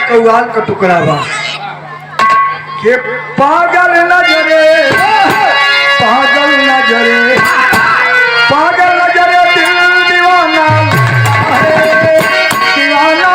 कौआल का टुकड़ा बा के पागल नजरे दिल दीवाना दीवाना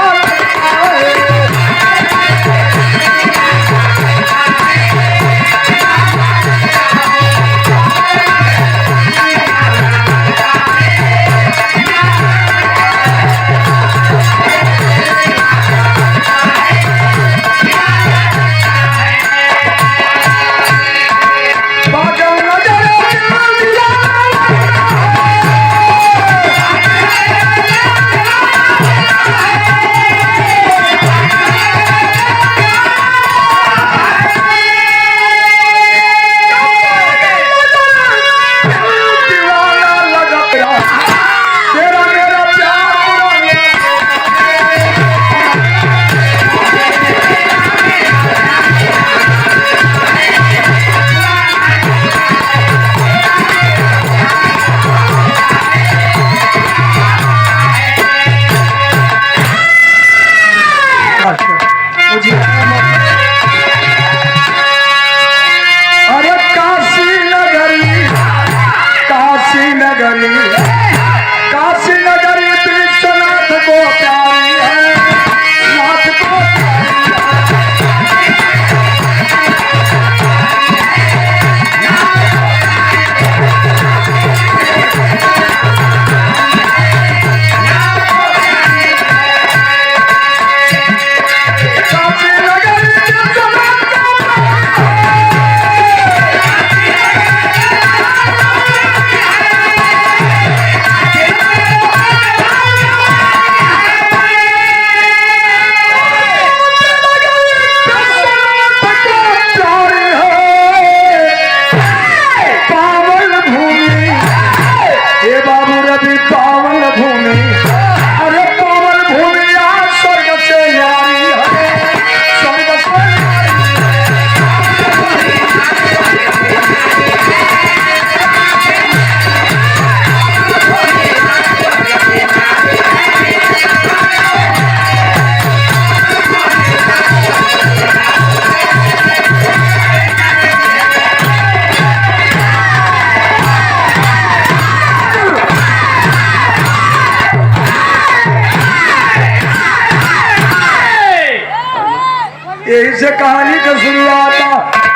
यही से कहानी का शुरुआत।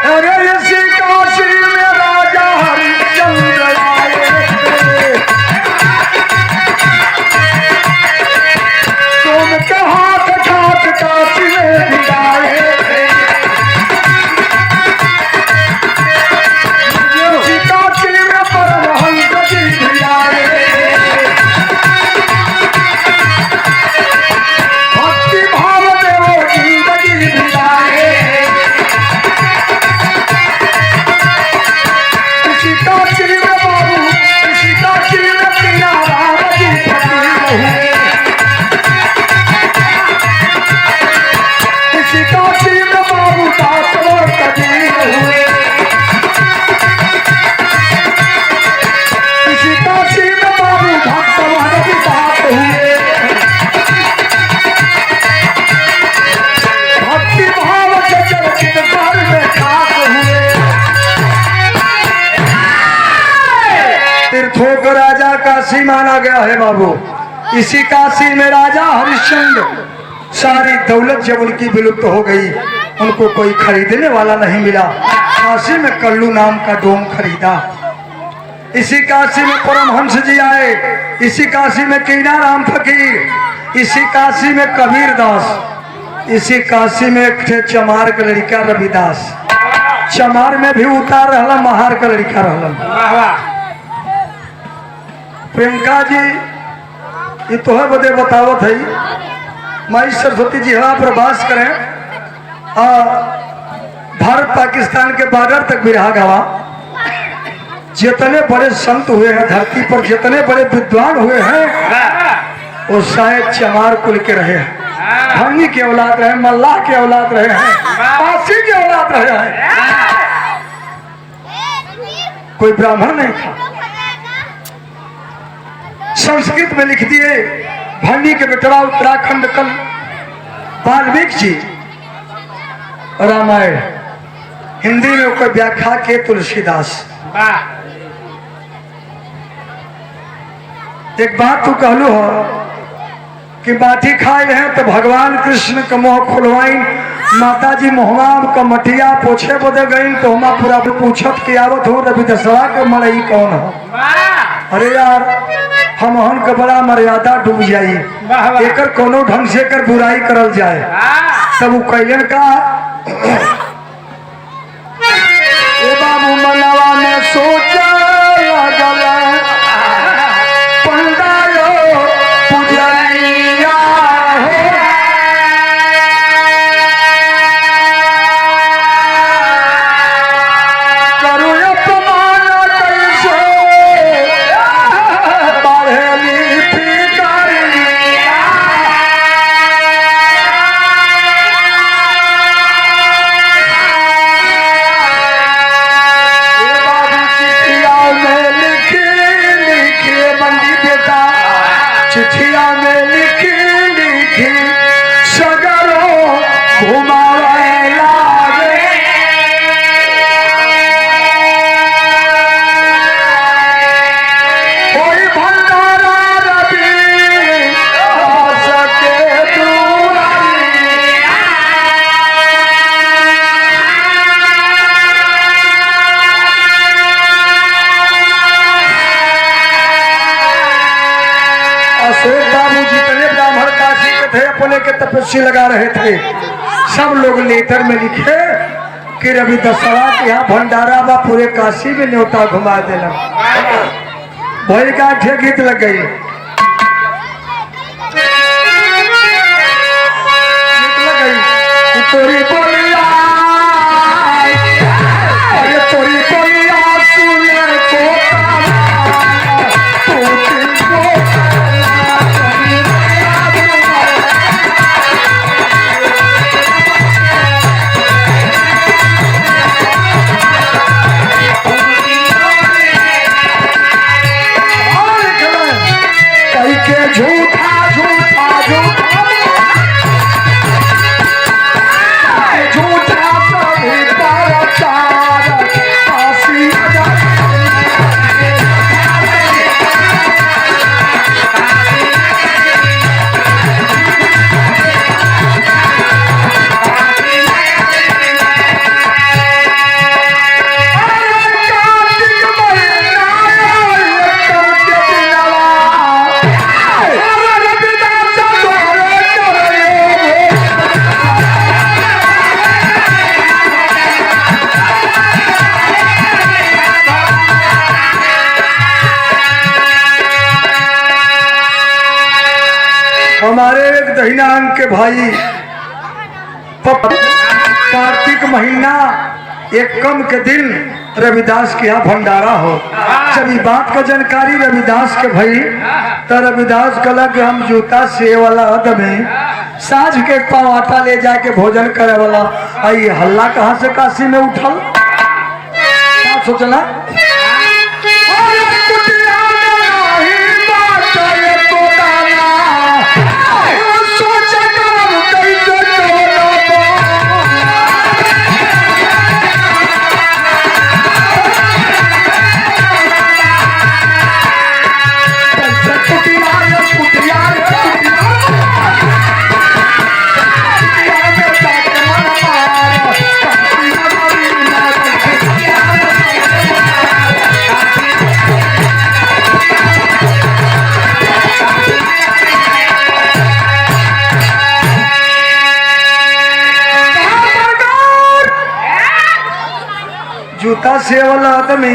अरे इसी काशी में राजा हरिश्चंद्र आए, तुम कहाँ ठाक काशी में बिताए, इसी काशी में परमहंस जी भी आए, भक्ति भाव देवो जिंदगी बिताए। काशी माना गया है बाबू। इसी काशी में राजा हरिश्चंद्र सारी दौलत जब उनकी विलुप्त हो गई, उनको कोई खरीदने वाला नहीं मिला। काशी में कल्लू नाम का डोम खरीदा। इसी काशी में परमहंस जी आए, इसी काशी में कीनाराम फकीर, इसी काशी में कबीर दास, इसी काशी में एक थे चमार का लड़का रविदास। चमार में भी उतार रहला, महार का लड़का रहला। प्रियंका जी ये तो है बदे बतावत है, माई सरस्वती जी हवा पर वास करें। भारत पाकिस्तान के बॉर्डर तक भी रहा गवा। जितने बड़े संत हुए हैं धरती पर, जितने बड़े विद्वान हुए हैं, वो शायद चमार कुल के रहे हैं, धनी के औलाद रहे, मल्लाह के औलाद रहे हैं, पासी के औलाद रहे हैं, कोई ब्राह्मण नहीं था। संस्कृत में लिख दिए भंडी के बेटवा उत्तराखंड कल वाल्मीकि जी रामायण, हिंदी में उसका व्याख्या के तुलसीदास। एक बात तू कहलू हो कि बाटी खाए हैं तो भगवान कृष्ण का मुँह खुलवाई, माता जी मोहमा का मटिया पोछे बदे गई तो हमा पूरा पूछत के आवत हो रवि दसवा के मरई कौन हो। अरे यार हम का बड़ा मर्यादा डूब जाई, एकर कोनो ढंग से कर बुराई करल जाए तब वो कैलन का ए बाबू मनवा में सोचा लगल पंडालो पुजरिया हो, करू अपमान कैसे बढ़ेली फिकरिया। चिट्ठिया में लिखी लिखी सगरो घुमावे लागे, कोई भंडारा रवि सके अशोक बाबू जितने ब्राह्मण काशी के थे अपने के तपस्वी लगा रहे थे, सब लोग लेटर में लिखे कि रवि दसवा के यहाँ भंडारा बा, पूरे काशी में न्योता घुमा देना। भोज का ठे गीत लग गई, तोरी बोलिया तोरी बोलिया सुने को झूठा झूठा झूठा झूठा कभी प्रचार काशी हमारे एक दहिना अंग के भाई कार्तिक महीना एकम के दिन रविदास के यहाँ भंडारा हो। जब ये बात का जानकारी रविदास के भाई तो रविदास कला कि हम जूता से वाला में साझ के पाँव आटा ले जाके भोजन करे वाला आई हल्ला कहाँ से काशी में उठल, क्या सोचना। से वाला आदमी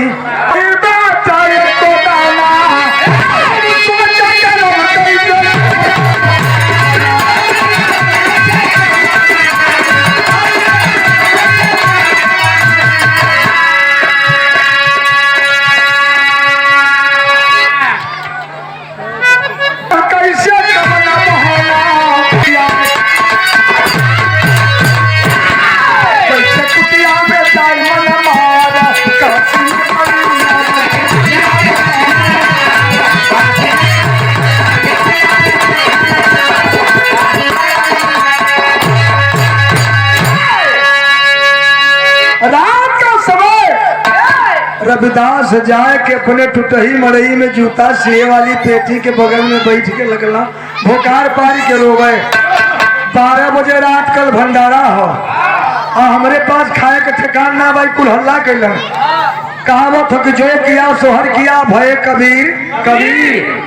रविदास जाए के अपने टूटही मड़ई में जूता सिए वाली पेटी के बगल में बैठ के लगला भोकार पारी के रोवे। 12 बजे रात कल भंडारा हो और हमरे पास खाए के ठिकान ना भाई कुल हल्ला कैलन। कहावत हो कि जो किया सोहर किया भय कबीर कबीर।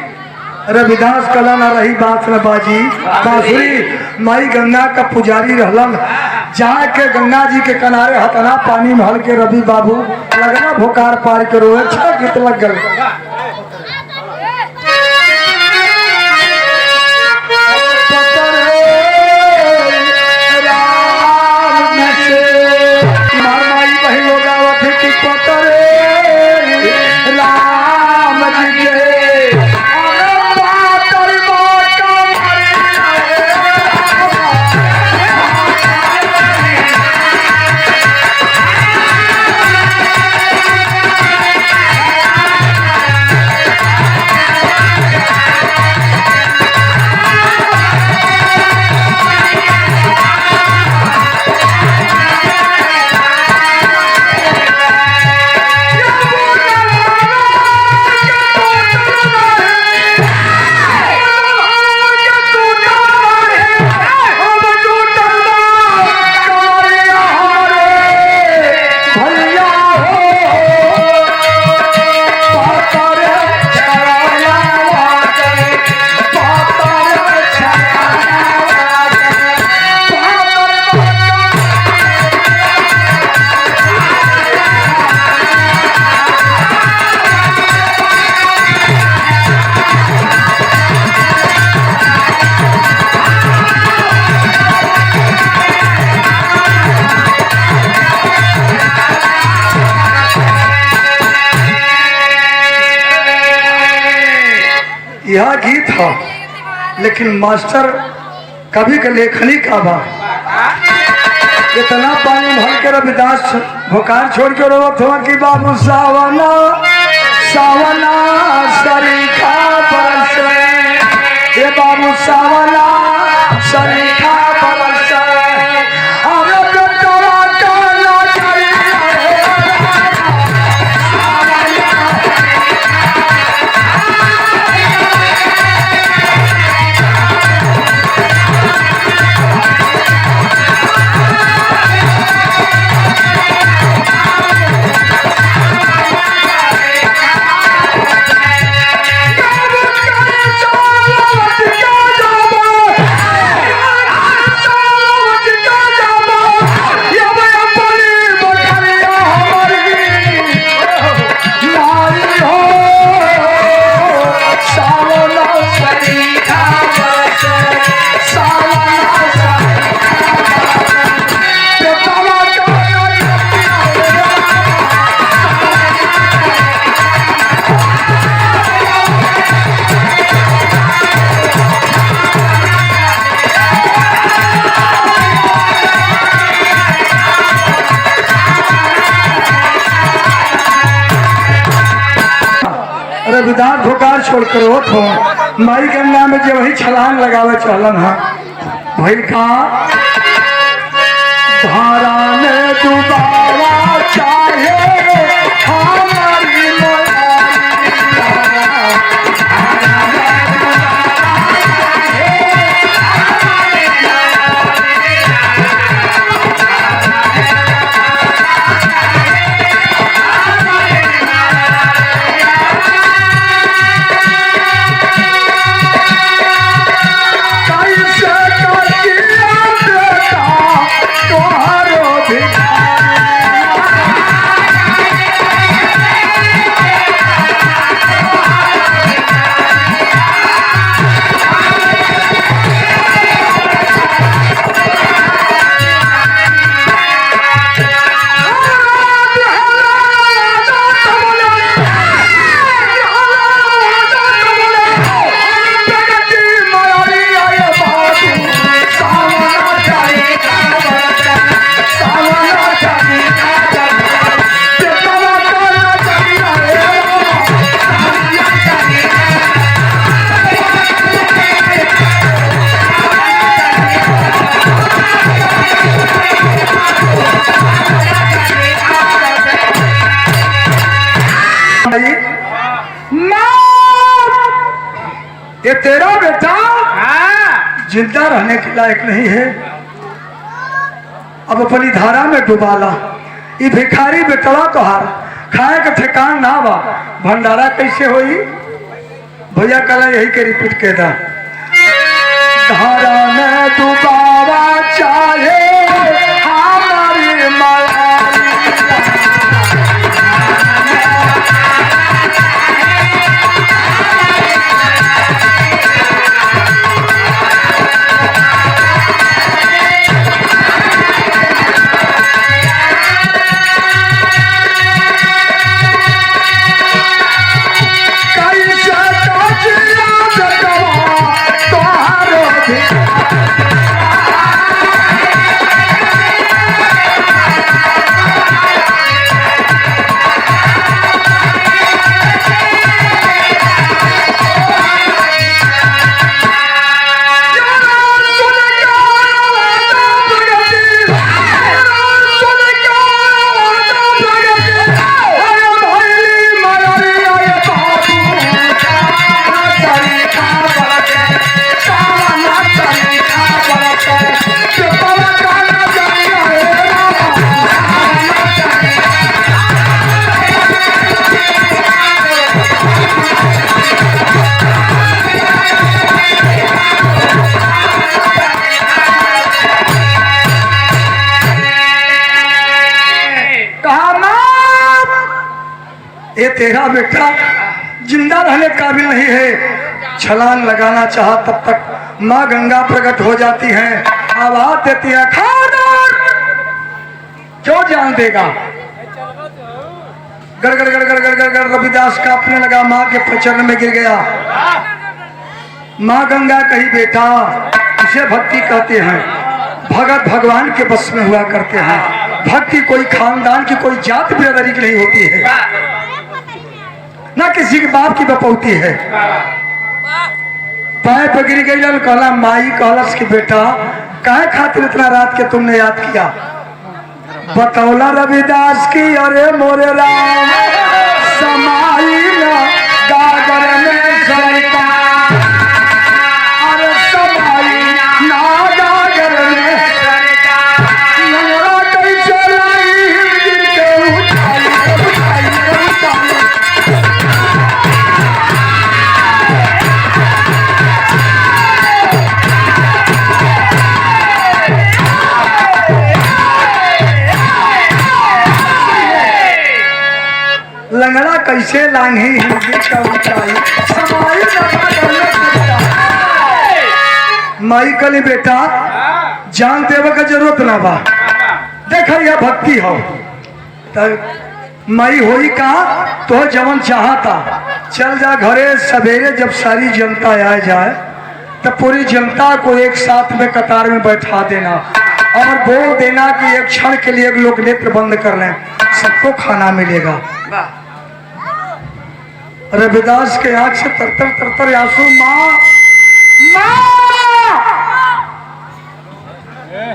रविदास कला ना रही बात न बाजी बांसुरी माई गंगा का पुजारी रहलन। जाके गंगा जी के किनारे हतना पानी में हल के रवि बाबू लगना भोकार पार करो अच्छा गीत लग गल। यह गीत हो लेकिन मास्टर कभी का लेखनी का बा इतना पानी भर के रविदास भोकार छोड़ के रोवत हुआ कि बाबू सावना सावना सरीखा बरस ये बाबू सावना सरीखा बरस रविदास भोकार छोड़ कर हो माई गंगा में जब वही छलांग लगावे चलन है भैल का धारा में डुबावा चाहे हमारी ये तेरा बेटा जिंदा रहने के लायक नहीं है, अब अपनी धारा में डुबाला। ये भिखारी बेटवा तोहार खाए के ठिकान ना बा, भंडारा कैसे होई? भैया कला यही के रिपीट के दा, धारा में डुबावा चाहे हमारी माया। ये तेरा बेटा जिंदा रहने काबिल नहीं है। छलांग लगाना चाहा तब तक माँ गंगा प्रकट हो जाती है, आवाज देती है, खादर क्यों जान देगा? गड़ गड़ गड़ गड़ गड़ गड़ गड़ रविदास कांपने लगा, माँ के चरण में गिर गया। माँ गंगा कही, बेटा इसे भक्ति कहते हैं, भगत भगवान के बस में हुआ करते हैं। भक्ति कोई खानदान की, कोई जात बिरादरी की नहीं होती है, ना किसी के बाप की बपौती है। पाए पर गिर गई, कहला माई कहलस कि बेटा काहे खातिर इतना रात के तुमने याद किया? बतौला रविदास की, अरे मोरे राम समाई ना गागर में सरकार, अरे समाई ना गागर में सरकार, कैसे लाई गिर के उठाई उठाई उठाई। लंगड़ा कैसे लांघी हिंदी का ऊंचाई, समाई माई कली, बेटा जान देवे का जरूरत ना बा, देखा यह भक्ति हो माई होई का तो जवन चाहता चल जा घरे। सवेरे जब सारी जनता आ जाए तो पूरी जनता को एक साथ में कतार में बैठा देना और बोल देना कि एक क्षण के लिए लोग नेत्र बंद कर लें, सबको खाना मिलेगा। रविदास के आंख से तरतर तरतर आंसू, माँ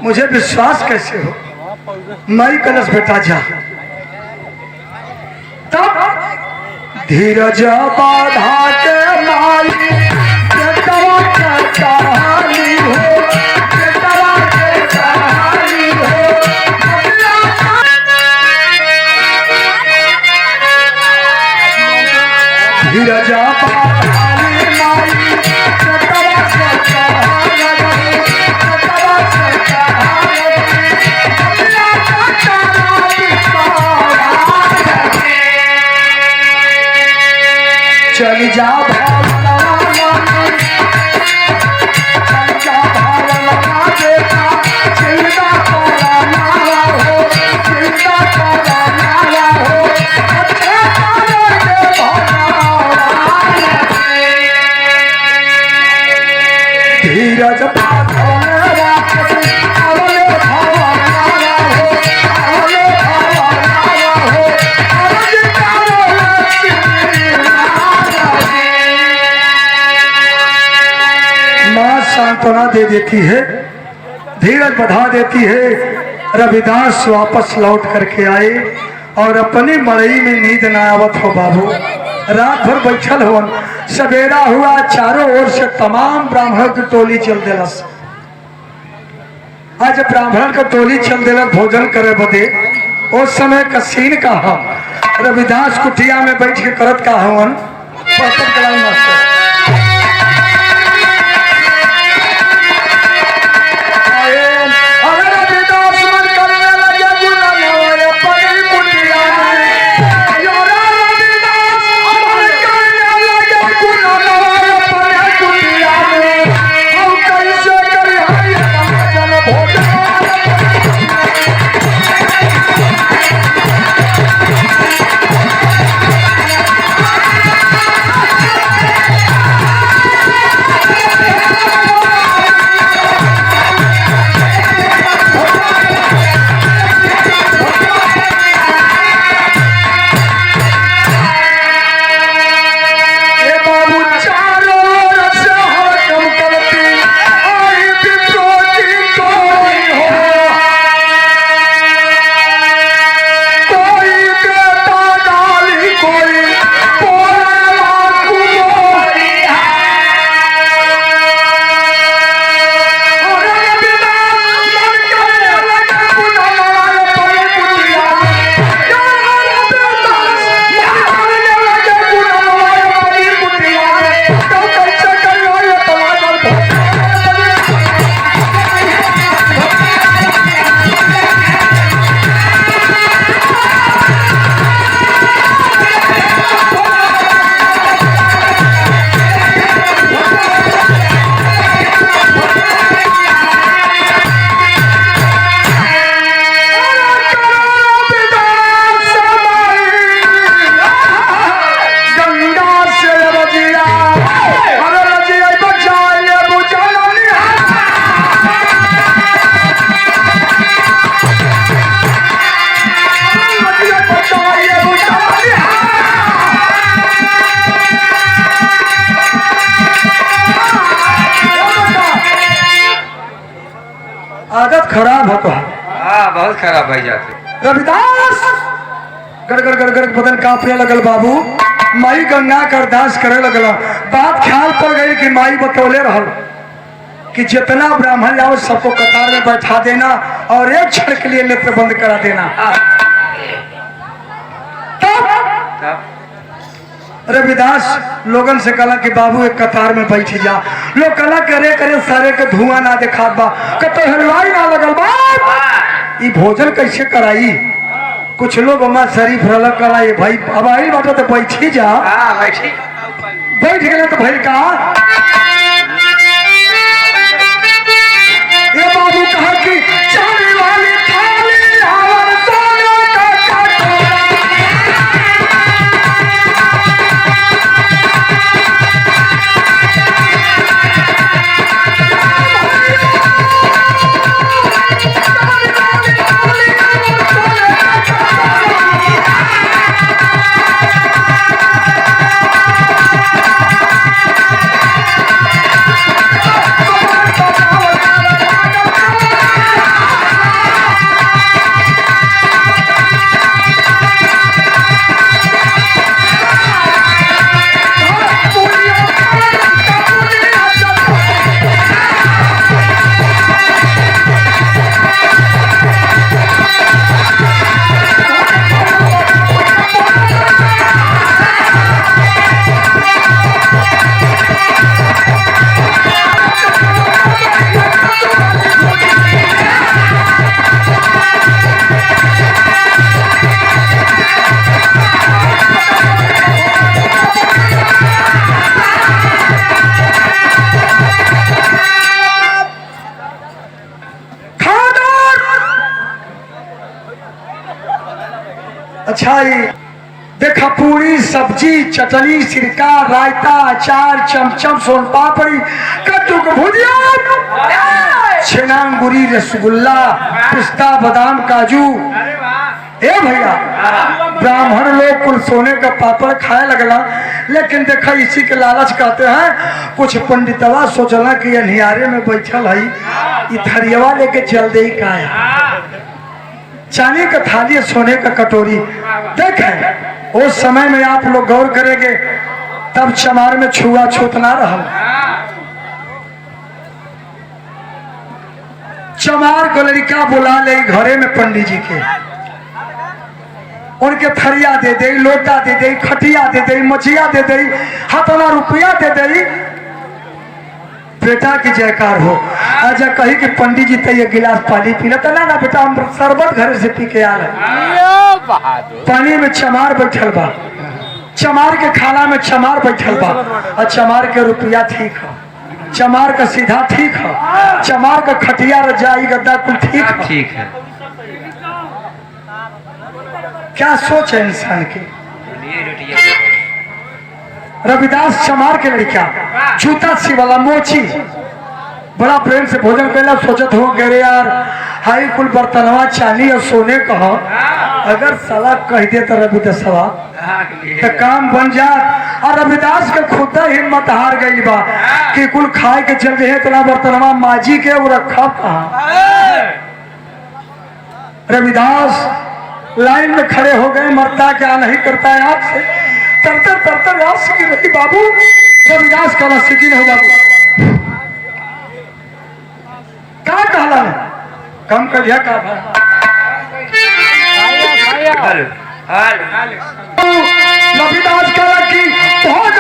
मुझे विश्वास कैसे हो? माई कलश बेटा जा। तब धीरज बाधा के माई कहानी हो, धीरजा चली जा धीरज माँ सांत्वना दे देती है, धीरज बढ़ा देती है। रविदास वापस लौट करके आए और अपनी मड़ई में नींद न आवत हो बाबू। रात भर बैठल हुन। सवेरा हुआ, चारों ओर से तमाम ब्राह्मणों की टोली चल दिलस। आज ब्राह्मण का टोली चल दिलस भोजन करे बदे। उस समय का सीन का हम रविदास कुटिया में बैठ के करत का हवन पत्थर कलाई मास्टर। आदत खराब हो तो बहुत खराब भाई जाते। रविदास गड़गड़ गड़गड़ बदन कांपने लगल। बाबू माई गंगा का अरदास करे लगल। बात ख्याल पड़ गई कि माई बतौले रहल कि जितना ब्राह्मण आओ सबको कतार में बैठा देना और एक क्षण के लिए नेत्र बंद करा देना। तब रविदास लोगन से कहा कि बाबू एक कतार में बैठ जा। लोग कला करे करे सारे के धुआं ना देखा बा, कतो हलवाई ना लगल बा, ई भोजन कैसे कराई। कुछ लोग हमार शरीफ रल कला ये भाई अब आई बात तो बैठी जा। बैठ गए तो भाई का ये बाबू कहा कि चाली वाली थाली हमार सोने का कटोरा। अच्छा देखा पूरी सब्जी चटनी सिरका रायता अचार चमचम सोन पापड़ी कद्दू की भुजिया छेना अंगूरी रसगुल्ला पिस्ता बादाम काजू। ए भैया ब्राह्मण लोग कुल सोने का पापड़ खाए लगला। लेकिन देखा इसी के लालच कहते हैं कुछ पंडितवा सोचला कि अनियारे में बैठल है ई थरियवा लेके चल दे का है। चांदी का थाली सोने का कटोरी देखे उस समय में आप लोग गौर करेंगे तब चमार में छुआछूत ना रहा। चमार को लड़का बुला ले घरे में पंडित जी के, उनके थरिया दे दे, लोटा दे दे, खटिया दे दे, मछिया दे दे, हथौड़ा रुपया दे दे, बेटा की जयकार हो। अच्छा कही कि पंडित जी तो ये गिलास पानी पीला तो ना बेटा हम शरबत घर से पी के आ रहे। पानी में चमार बैठल बा, चमार के खाना में चमार बैठल बा, और चमार के रुपया ठीक है, चमार का सीधा ठीक है, चमार का खटिया रजाई गद्दा कुल ठीक है। क्या सोच है इंसान की। रविदास चमार के लड़का जूता सी वाला मोची बड़ा प्रेम से भोजन कैला, सोचत हो गए यार हाई कुल बर्तनवा चांदी और सोने कह, अगर साला कह दे तो रविदासवा तो काम बन जात। और रविदास के खुद हिम्मत हार गई बा कि कुल खाए के चल रहे इतना बर्तनवा माजी के वो रखा कहा। रविदास लाइन में खड़े हो गए, मरता क्या नहीं करता है आपसे, तरतर तरतर याद सीखी रही बाबू। रविदास कहला सीखी नहीं बाबू, क्या कहला है कम कर दिया का रविदास कहला कि बहुत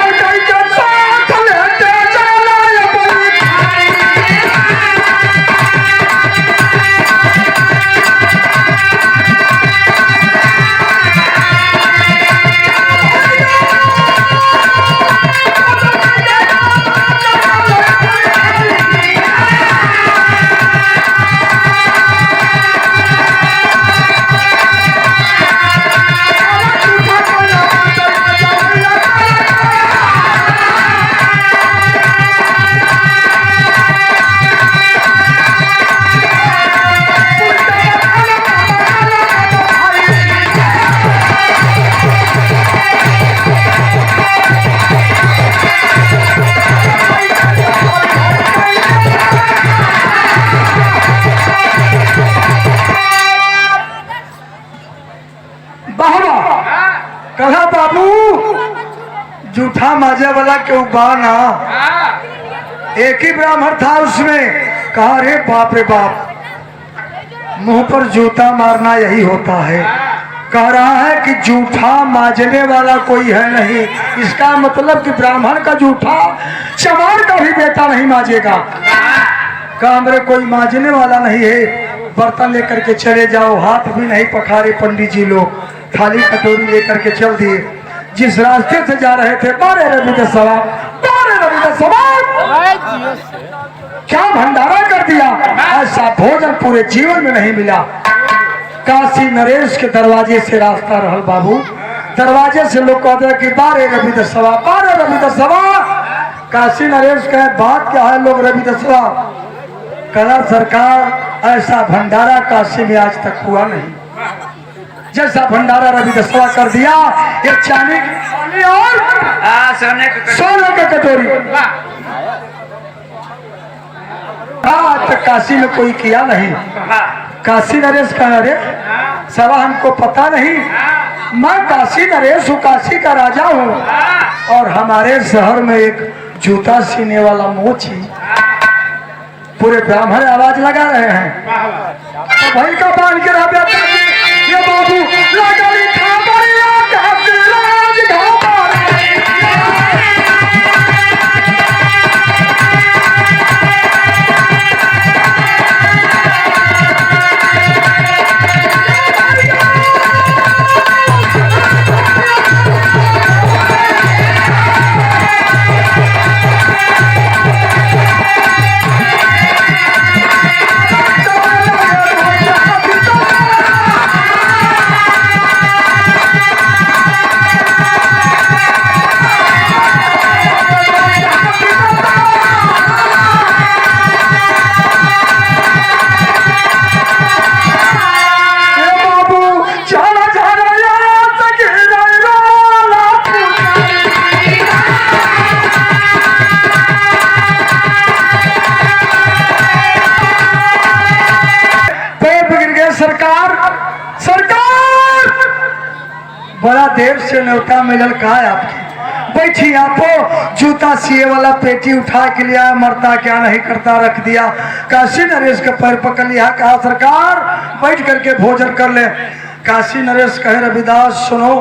कहा बाबू जूठा माजा वाला क्यों बाना, एक ही ब्राह्मण था उसमें। कहा रे बाप मुंह पर जूता मारना यही होता है। कह रहा है कि जूठा माजने वाला कोई है नहीं, इसका मतलब कि ब्राह्मण का जूठा चमार का भी बेटा नहीं माजेगा। कहा मेरे कोई माजने वाला नहीं है, बर्तन लेकर के चले जाओ। हाथ भी नहीं पखारे पंडित जी लोग, थाली कटोरी लेकर के चल दिए। जिस रास्ते से जा रहे थे बारे रविदासवा क्या भंडारा कर दिया, ऐसा भोजन पूरे जीवन में नहीं मिला। काशी नरेश के दरवाजे से रास्ता रहल बाबू, दरवाजे से लोग कहते कि बारे रविदासवा काशी नरेश का बात क्या है लोग रविदासवा। कला सरकार ऐसा भंडारा काशी में आज तक हुआ नहीं, जैसा भंडारा रविदासवा कर दिया। ये चांदी की और सोने का कटोरी आज तक काशी में कोई किया नहीं। काशी नरेश का अरे सवा हमको पता नहीं, मैं काशी नरेश हूँ, काशी का राजा हूँ। और हमारे शहर में एक जूता सीने वाला मोची, पूरे ब्राह्मण आवाज लगा रहे हैं तो भाई का बांध के रह जाता है। ये बाबू लगा लिखा बढ़िया राज घाट। देव से न्योता मिलल का है आपकी। बैठी आपो, जूता सिए वाला पेटी उठा के लिया, मरता क्या नहीं करता रख दिया। काशी नरेश के पैर पकड़ लिया, कहा सरकार बैठ करके भोजन कर ले। काशी नरेश कहे रविदास सुनो,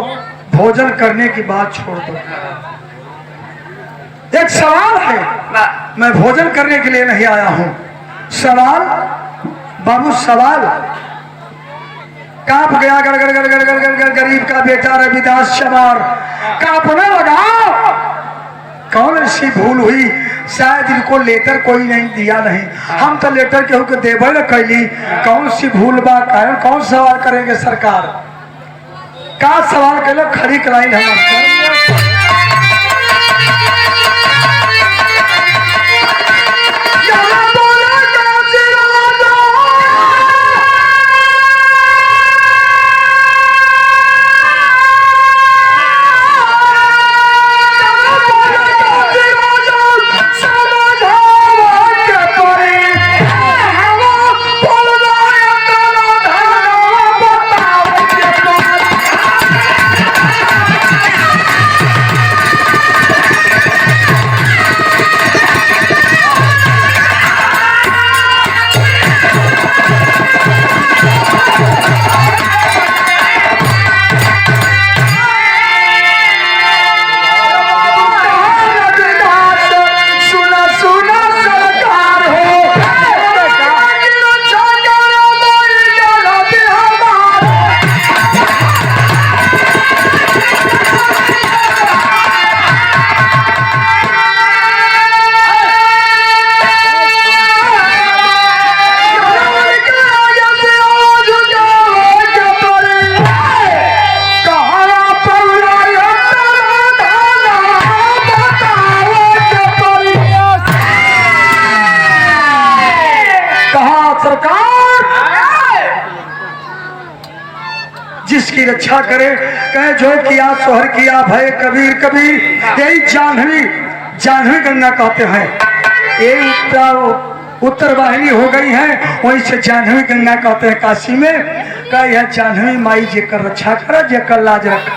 भोजन करने की बात छोड़ दो, एक सवाल है, मैं भोजन करने के लिए नहीं आया हूं। सवाल बाबू, सवाल। कांप गया गड़ गड़ गड़ गड़ गड़ गड़ गड़ गरीब का बेटा रविदास चमार कांपने लगा। कौन ऐसी भूल हुई, शायद इनको लेटर कोई नहीं दिया नहीं, हम तो लेटर केहू के देवे न कैली। कौन सी भूल बा, कौन सवाल करेंगे सरकार, का सवाल कर लो, खड़ी कराई है। जिसकी रक्षा करे, कहे जो किया सोहर किया भय कबीर कबीर। यही जाह्नवी, जाह्नवी गंगा कहते हैं। ये उत्तर वाहिनी हो गई है, वहीं से जाह्नवी गंगा कहते हैं। काशी में का यह जाह्नवी माई जेकर रक्षा करे, जेकर लाज रखा।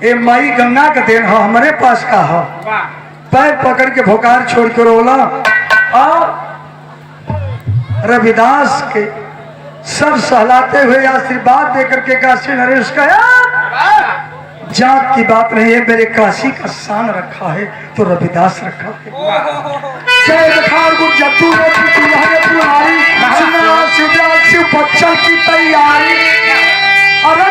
ये माई गंगा का देन है, हमारे पास का है। पैर पकड़ के भोकार छोड़ के रोला। और रविदास के सब सहलाते हुए आशीर्वाद देकर के काशी नरेश कहा, जात की बात नहीं है, मेरे काशी का शान रखा है तो रविदास रखा है। शिव बच्चन की तैयारी, अरे